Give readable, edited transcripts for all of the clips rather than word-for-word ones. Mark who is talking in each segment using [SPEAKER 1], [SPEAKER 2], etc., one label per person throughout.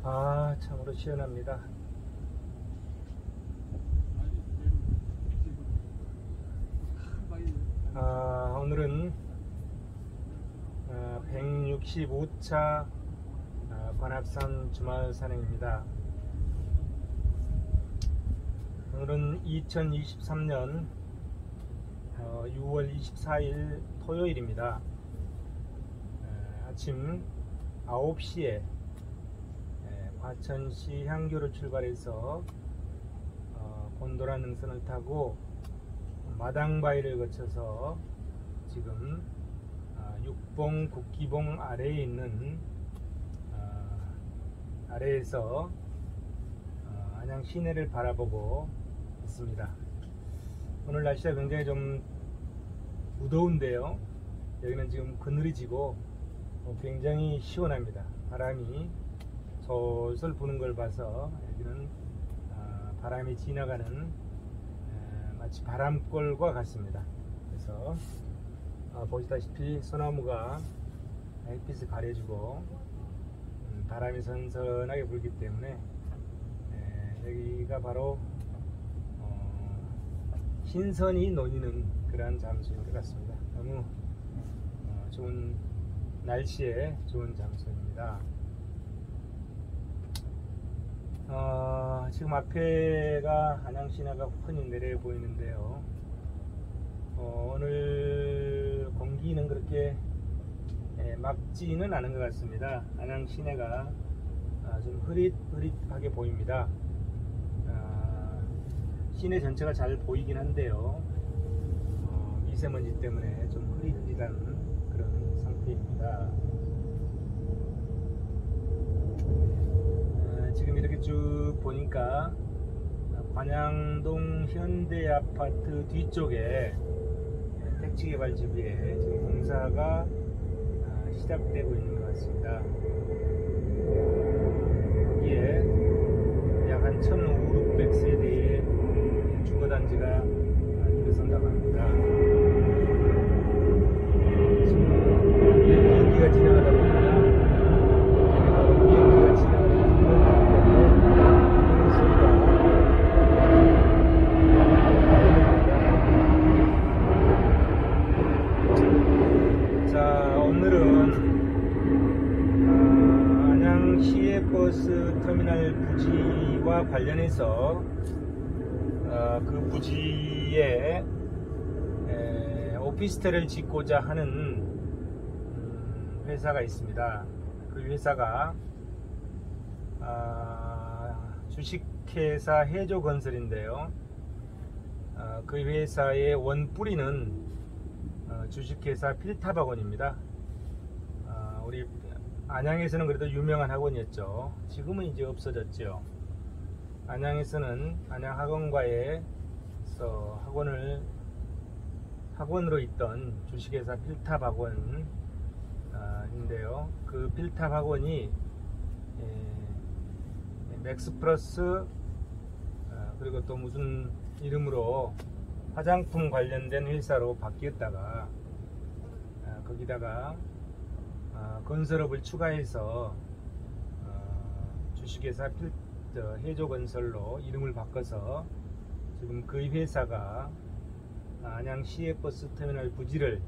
[SPEAKER 1] 참으로 시원합니다. 오늘은 165차 관악산 주말 산행입니다. 오늘은 2023년 6월 24일 토요일입니다. 아침 9시에 과천시 향교를 출발해서 곤도라 능선을 타고 마당바위를 거쳐서 지금 육봉 국기봉 아래에 있는 아래에서 안양 시내를 바라보고 있습니다. 오늘 날씨가 굉장히 좀 무더운데요. 여기는 지금 그늘이 지고 굉장히 시원합니다. 바람이 솔솔 부는 걸 봐서 여기는 바람이 지나가는 마치 바람골과 같습니다. 그래서 보시다시피 소나무가 햇빛을 가려주고 바람이 선선하게 불기 때문에 여기가 바로 신선이 논이는 그러한 장소인 것 같습니다. 너무 좋은 날씨에 좋은 장소입니다. 지금 앞에가 안양 시내가 훤히 내려 보이는데요. 오늘 공기는 그렇게 맑지는 않은 것 같습니다. 안양 시내가 좀 흐릿하게 보입니다. 시내 전체가 잘 보이긴 한데요. 미세먼지 때문에 좀 흐릿한 그런 상태입니다. 지금 이렇게 쭉 보니까 관양동 현대아파트 뒤쪽에 택지개발지구에 지금 공사가 시작되고 있는 것 같습니다. 여기에 약 한 1,500세대의 주거단지가 들어선다고 합니다. 지금 비행기가 지나가다 보니까 비행기가 지나가는 소리가 자, 오늘은 안양 시외버스 터미널 부지와 관련해서 그 부지에 오피스텔을 짓고자 하는 회사가 있습니다. 그 회사가 주식회사 해조건설인데요. 그 회사의 원뿌리는 주식회사 필탑학원입니다. 우리 안양에서는 그래도 유명한 학원이었죠. 지금은 이제 없어졌죠. 안양에서는 안양학원과에서 학원으로 있던 주식회사 필탑학원인데요. 그 필탑학원이 맥스플러스 그리고 또 무슨 이름으로 화장품 관련된 회사로 바뀌었다가 거기다가 건설업을 추가해서 주식회사 해조건설로 이름을 바꿔서 지금 그 회사가 안양 시외버스 터미널 부지를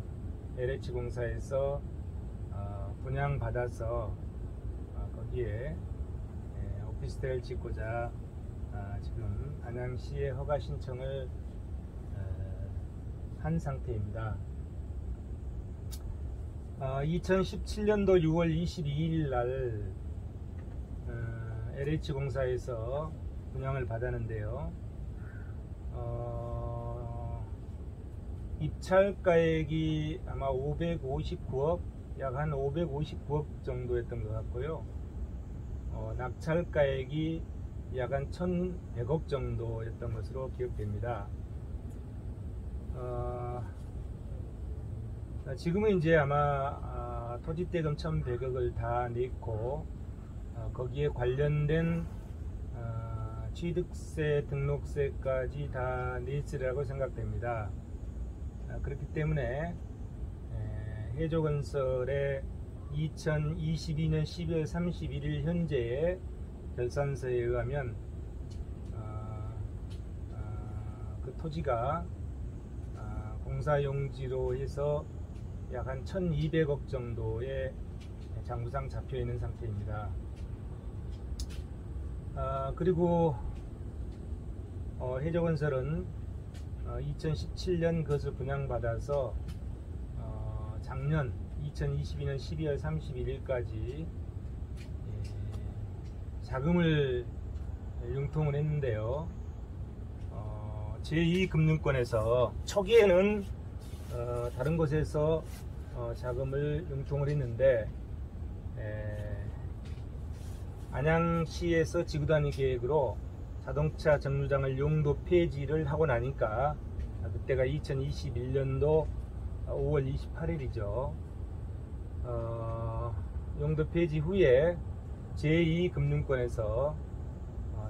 [SPEAKER 1] LH공사에서 분양받아서 거기에 오피스텔을 짓고자 지금 안양시에 허가 신청을 한 상태입니다. 2017년도 6월 22일 날 LH공사에서 분양을 받았는데요. 입찰가액이 아마 559억, 약 한 559억 정도였던 것 같고요. 낙찰가액이 약 한 1100억 정도였던 것으로 기억됩니다. 지금은 이제 아마 토지대금 1100억을 다 냈고 거기에 관련된 취득세, 등록세까지 다 냈으리라고 생각됩니다. 그렇기 때문에 해조건설의 2022년 12월 31일 현재의 결산서에 의하면 그 토지가 공사용지로 해서 약 한 1200억 정도의 장부상 잡혀 있는 상태입니다. 그리고 해저건설은 2017년 그것을 분양받아서 작년 2022년 12월 31일까지 자금을 융통을 했는데요. 제2금융권에서 초기에는 다른 곳에서 자금을 융통을 했는데 안양시에서 지구단위 계획으로 자동차 정류장을 용도 폐지를 하고 나니까 그때가 2021년도 5월 28일이죠. 용도 폐지 후에 제2금융권에서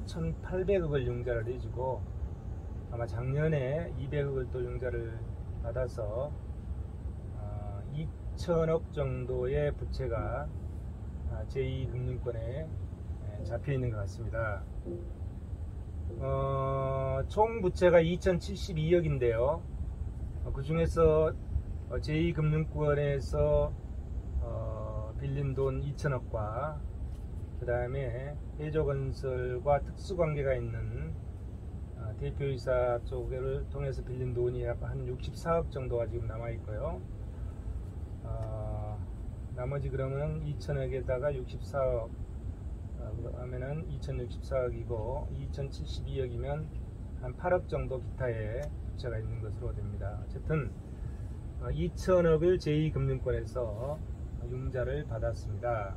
[SPEAKER 1] 1800억을 융자를 해주고 아마 작년에 200억을 또 융자를 받아서 2000억 정도의 부채가 제2금융권에 잡혀 있는 것 같습니다. 총 부채가 2072억인데요. 그 중에서 제2금융권에서 빌린 돈 2000억과 그 다음에 해저건설과 특수관계가 있는 대표이사 쪽을 통해서 빌린 돈이 약 한 64억 정도가 지금 남아있고요. 나머지 그러면 2000억에다가 64억 하면은 2064억이고 2072억이면 한 8억 정도 기타의 부채가 있는 것으로 됩니다. 어쨌든 2000억을 제2금융권에서 융자를 받았습니다.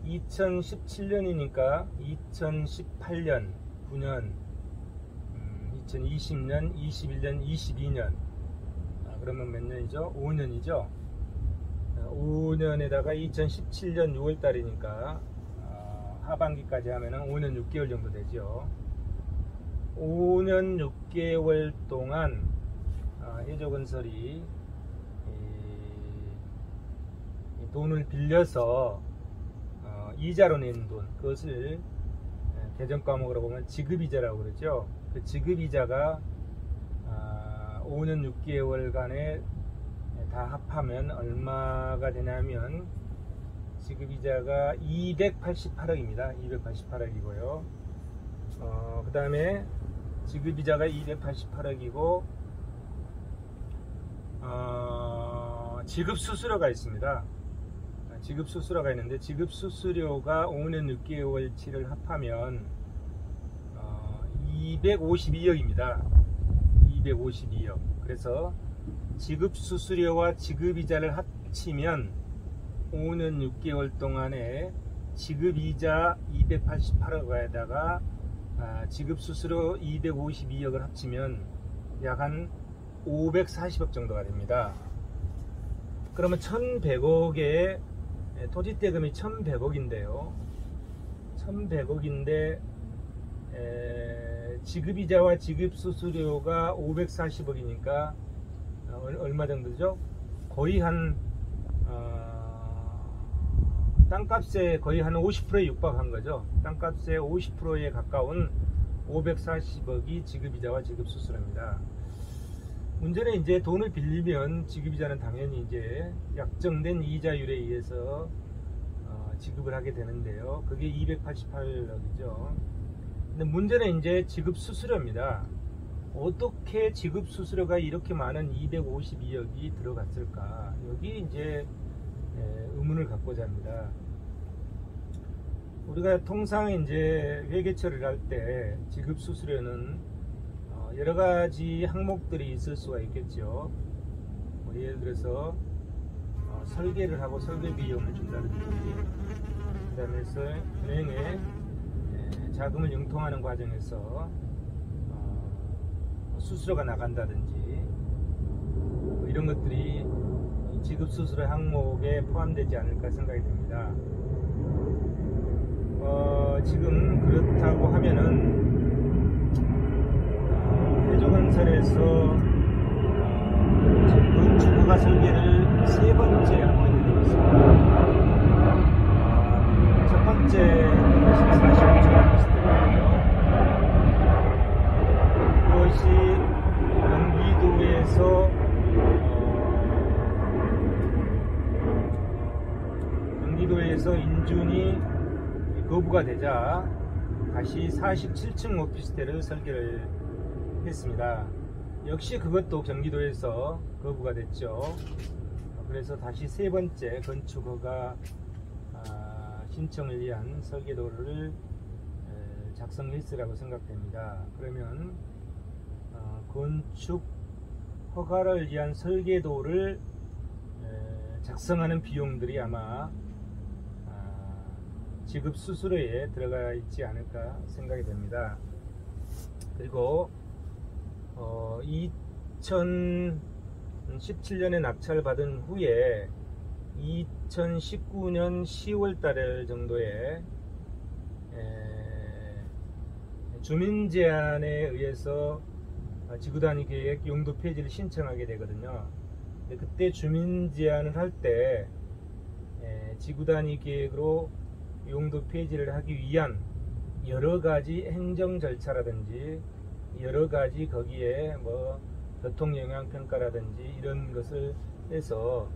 [SPEAKER 1] 2017년이니까 2018년, 9년, 2020년, 21년, 22년 그러면 몇 년이죠? 5년이죠? 5년에다가 2017년 6월달이니까 하반기까지 하면은 5년 6개월 정도 되죠. 5년 6개월 동안 해저건설이 돈을 빌려서 이자로 낸 돈, 그것을 개정과목으로 보면 지급이자라고 그러죠. 그 지급이자가 5년 6개월간에 다 합하면 얼마가 되냐면 지급이자가 288억입니다. 288억이고요. 그 다음에 지급이자가 288억이고 지급수수료가 있습니다. 지급수수료가 있는데 지급수수료가 5년 6개월치를 합하면 252억입니다. 252억. 그래서 지급수수료와 지급이자를 합치면 5년 6개월 동안에 지급이자 288억에다가 지급수수료 252억을 합치면 약 한 540억 정도가 됩니다. 그러면 1100억에 토지대금이 1100억인데요. 1100억인데 지급이자와 지급수수료가 540억이니까 얼마 정도죠? 거의 한 땅값에 거의 한 50%에 육박한 거죠. 땅값의 50%에 가까운 540억이 지급이자와 지급수수료입니다. 문제는 이제 돈을 빌리면 지급이자는 당연히 이제 약정된 이자율에 의해서 지급을 하게 되는데요. 그게 288억이죠. 근데 문제는 이제 지급수수료입니다. 어떻게 지급수수료가 이렇게 많은 252억이 들어갔을까? 여기 이제 의문을 갖고자 합니다. 우리가 통상 이제 회계처리를 할 때 지급수수료는 여러 가지 항목들이 있을 수가 있겠죠. 예를 들어서 설계를 하고 설계 비용을 준다든지, 그 다음에 은행에 자금을 융통하는 과정에서 수수료가 나간다든지 이런 것들이 지급수수료 항목에 포함되지 않을까 생각이 됩니다. 지금 그렇다고 하면은 해저건설에서 건축허가 설계를 세 번째 하고 있는 것 같습니다. 경기도에서 인준이 거부가 되자 다시 47층 오피스텔을 설계를 했습니다. 역시 그것도 경기도에서 거부가 됐죠. 그래서 다시 세 번째 건축 허가 신청을 위한 설계도를 작성했으라고 생각됩니다. 그러면 건축 허가를 위한 설계도를 작성하는 비용들이 아마 지급 수수료에 들어가 있지 않을까 생각이 됩니다. 그리고 2017년에 낙찰 받은 후에 2019년 10월 달 정도에 주민 제안에 의해서 지구단위 계획 용도 폐지를 신청하게 되거든요. 그때 주민 제안을 할 때 지구단위 계획으로 용도 폐지를 하기 위한 여러가지 행정 절차라든지 여러가지 거기에 뭐 교통영향평가라든지 이런 것을 해서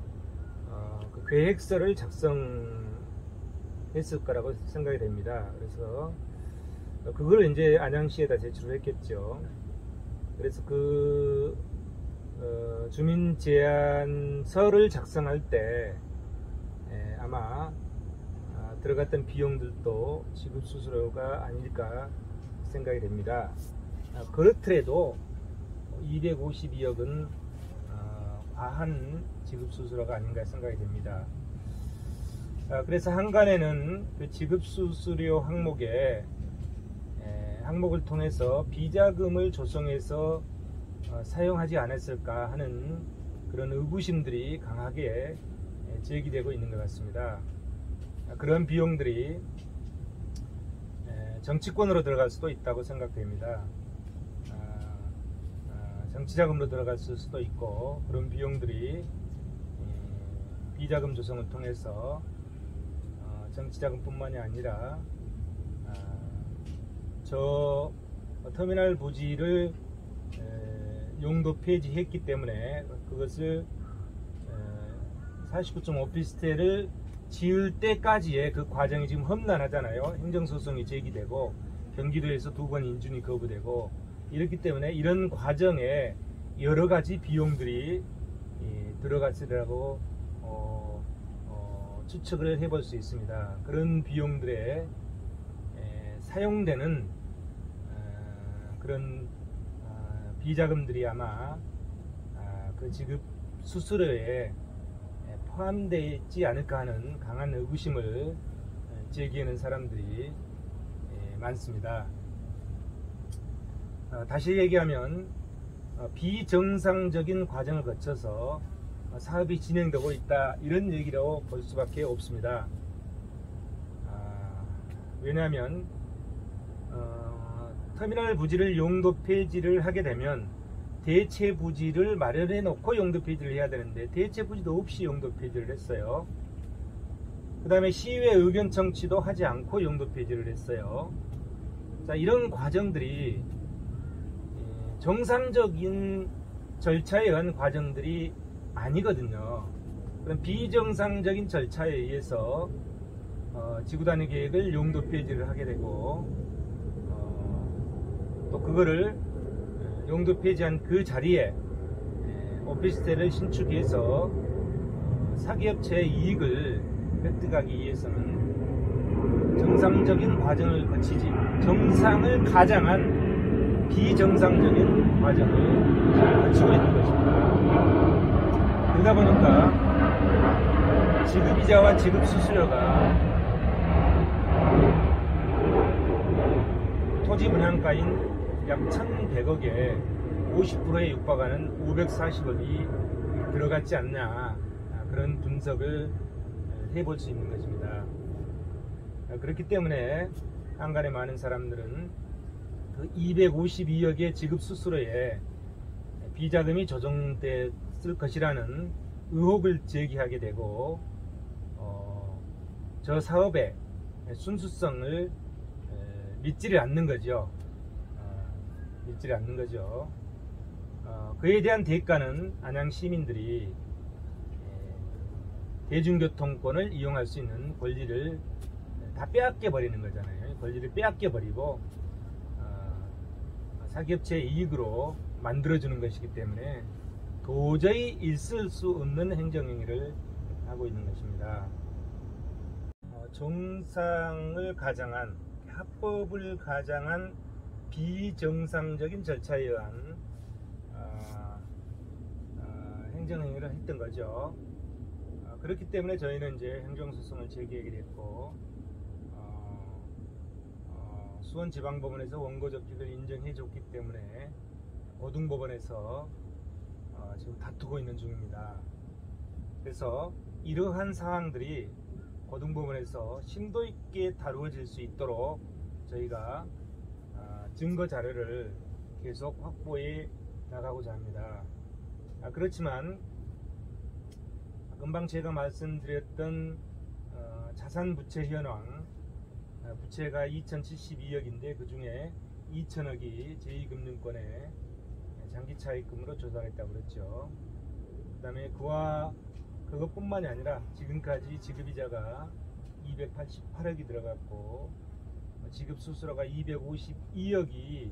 [SPEAKER 1] 그 계획서를 작성했을 거라고 생각이 됩니다. 그래서 그걸 이제 안양시에다 제출을 했겠죠. 그래서 그 주민 제안서를 작성할 때 아마 들어갔던 비용들도 지급 수수료가 아닐까 생각이 됩니다. 그렇더라도 252억은 과한 지급 수수료가 아닌가 생각이 됩니다. 그래서 한간에는 그 지급 수수료 항목을 통해서 비자금을 조성해서 사용하지 않았을까 하는 그런 의구심들이 강하게 제기되고 있는 것 같습니다. 그런 비용들이 정치권으로 들어갈 수도 있다고 생각됩니다. 정치자금으로 들어갈 수도 있고, 그런 비용들이 비자금 조성을 통해서 정치자금뿐만이 아니라 저 터미널 부지를 용도 폐지했기 때문에 그것을 49층 오피스텔을 지을 때까지의 그 과정이 지금 험난하잖아요. 행정소송이 제기되고 경기도에서 2번 인준이 거부되고 이렇기 때문에 이런 과정에 여러가지 비용들이 들어갔으리라고 추측을 해볼 수 있습니다. 그런 비용들에 사용되는 그런 비자금들이 아마 그 지급 수수료에 포함되어 있지 않을까 하는 강한 의구심을 제기하는 사람들이 많습니다. 다시 얘기하면 비정상적인 과정을 거쳐서 사업이 진행되고 있다, 이런 얘기로 볼 수밖에 없습니다. 왜냐하면 터미널 부지를 용도 폐지를 하게 되면 대체 부지를 마련해 놓고 용도 폐지를 해야 되는데 대체 부지도 없이 용도 폐지를 했어요. 그 다음에 시의회 의견 청취도 하지 않고 용도 폐지를 했어요. 자, 이런 과정들이 정상적인 절차에 의한 과정들이 아니거든요. 그럼 비정상적인 절차에 의해서 지구단위 계획을 용도 폐지를 하게 되고 또 그거를 용도 폐지한 그 자리에 오피스텔을 신축해서 사기업체의 이익을 획득하기 위해서는 정상적인 과정을 거치지, 정상을 가장한 비정상적인 과정을 거치고 있는 것입니다. 그러다 보니까 지급이자와 지급 수수료가 토지 분양가인 약 1,100억에 50%에 육박하는 540억이 들어갔지 않냐, 그런 분석을 해볼 수 있는 것입니다. 그렇기 때문에 한간에 많은 사람들은 그 252억의 지급 수수료에 비자금이 조정됐을 것이라는 의혹을 제기하게 되고 저 사업의 순수성을 믿지를 않는 거죠. 믿지를 않는 거죠. 그에 대한 대가는 안양 시민들이 대중교통권을 이용할 수 있는 권리를 다 빼앗겨 버리는 거잖아요. 권리를 빼앗겨 버리고 사기업체의 이익으로 만들어주는 것이기 때문에 도저히 있을 수 없는 행정행위를 하고 있는 것입니다. 정상을 가장한, 합법을 가장한 비정상적인 절차에 의한 행정행위를 했던 거죠. 그렇기 때문에 저희는 이제 행정소송을 제기하게 됐고, 수원지방법원에서 원고적격을 인정해 줬기 때문에 고등법원에서 지금 다투고 있는 중입니다. 그래서 이러한 사항들이 고등법원에서 심도 있게 다루어질 수 있도록 저희가 증거 자료를 계속 확보해 나가고자 합니다. 그렇지만 금방 제가 말씀드렸던 자산 부채 현황, 부채가 2072억인데 그 중에 2000억이 제2금융권의 장기차익금으로 조달했다고 그랬죠. 그 다음에 그것뿐만이 아니라 지금까지 지급이자가 288억이 들어갔고 지급 수수료가 252억이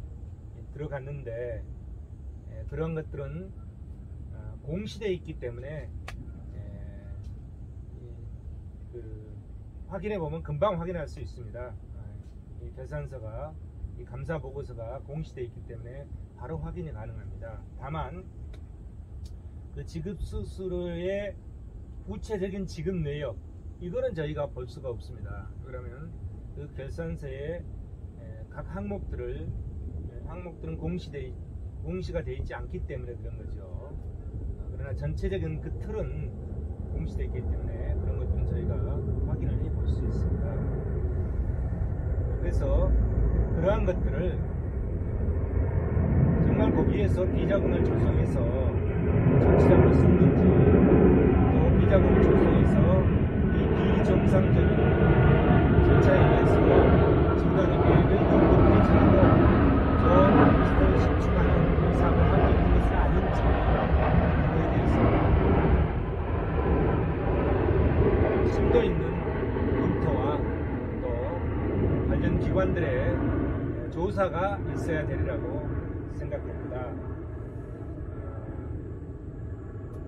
[SPEAKER 1] 들어갔는데 그런 것들은 공시되어 있기 때문에 확인해 보면 금방 확인할 수 있습니다. 이 계산서가, 이 감사 보고서가 공시되어 있기 때문에 바로 확인이 가능합니다. 다만 그 지급 수수료의 구체적인 지급 내역, 이거는 저희가 볼 수가 없습니다. 그러면 그 결산서에 각 항목들은 공시가 되어 있지 않기 때문에 그런 거죠. 그러나 전체적인 그 틀은 공시되어 있기 때문에 그런 것들은 저희가 확인을 해 볼 수 있습니다. 그래서 그러한 것들을 정말 거기에서 비자금을 조성해서 정치자금을 썼는지, 또 비자금을 조성해서 이 비정상적인 절차에 의해서 증거의 계획을 연금 폐지하고 저 리스트를 신축하는 이상을 하고 있는 것은 아닌지, 그에 대해서 심도 있는 검토와 또 관련 기관들의 조사가 있어야 되리라고 생각합니다.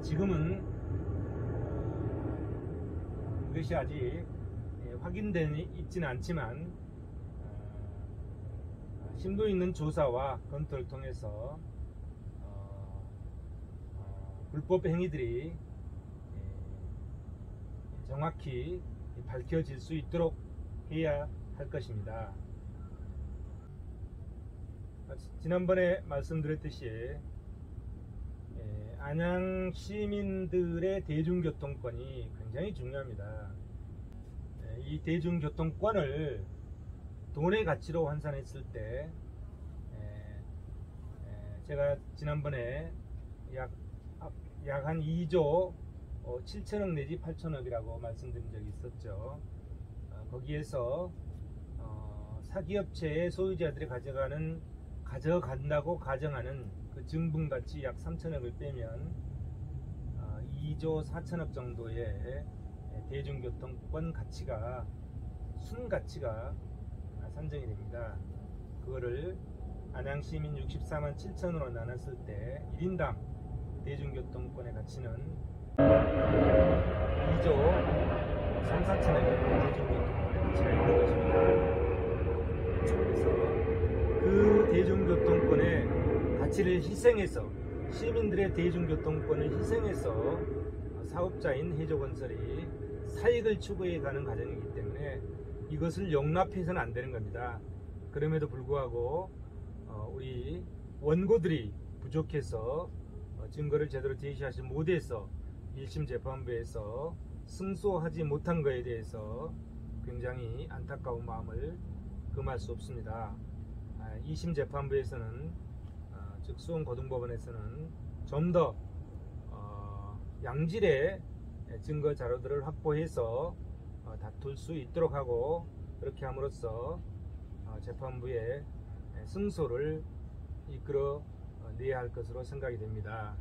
[SPEAKER 1] 지금은 이것이 아직 확인되어 있지는 않지만 심도 있는 조사와 검토를 통해서 불법 행위들이 정확히 밝혀질 수 있도록 해야 할 것입니다. 지난번에 말씀드렸듯이 안양 시민들의 대중교통권이 굉장히 중요합니다. 이 대중교통권을 돈의 가치로 환산했을 때 제가 지난번에 약 한 2조 7천억 내지 8천억이라고 말씀드린 적이 있었죠. 거기에서 사기업체의 소유자들이 가져간다고 가정하는 그 증분가치 약 3천억을 빼면 2조 4천억 정도의 대중교통권 가치가, 순가치가 산정이 됩니다. 그거를 안양시민 64만 7천으로 나눴을 때 1인당 대중교통권의 가치는 2조 3, 4천억의 대중교통권의 가치가 있는 것입니다. 그래서 그 대중교통권의 가치를 희생해서, 시민들의 대중교통권을 희생해서 사업자인 해조건설이 사익을 추구해 가는 과정이기 때문에 이것을 용납해서는 안 되는 겁니다. 그럼에도 불구하고 우리 원고들이 부족해서 증거를 제대로 제시하지 못해서 1심 재판부에서 승소하지 못한 것에 대해서 굉장히 안타까운 마음을 금할 수 없습니다. 2심 재판부에서는, 즉 수원고등법원에서는 좀 더 양질의 증거 자료들을 확보해서 다툴 수 있도록 하고, 그렇게 함으로써 재판부의 승소를 이끌어 내야 할 것으로 생각이 됩니다.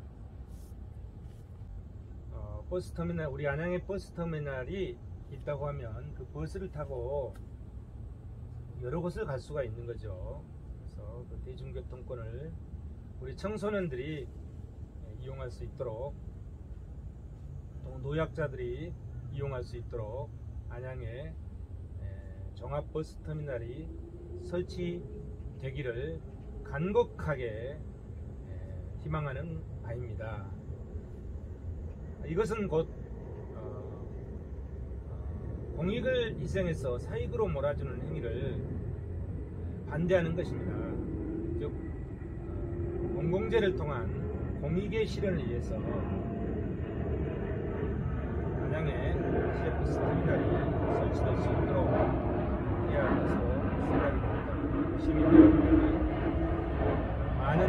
[SPEAKER 1] 버스터미널, 우리 안양에 버스터미널이 있다고 하면 그 버스를 타고 여러 곳을 갈 수가 있는 거죠. 그래서 그 대중교통권을 우리 청소년들이 이용할 수 있도록, 또 노약자들이 이용할 수 있도록 안양에 종합버스터미널이 설치되기를 간곡하게 희망하는 바입니다. 이것은 곧 공익을 희생해서 사익으로 몰아주는 행위를 반대하는 것입니다. 즉 공공재를 통한 공익의 실현을 위해서 안양에 시외버스터미널이 설치될 수 있도록 해야 할 것으로 생각이 됩니다. 시민 여러분들이 많은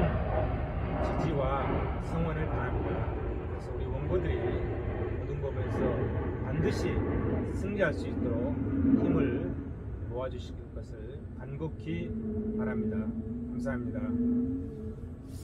[SPEAKER 1] 지지와 성원을 바랍니다. 그래서 우리 원고들이 고등법원에서 반드시 승리할 수 있도록 힘을 모아주실 것을 간곡히 바랍니다. 감사합니다.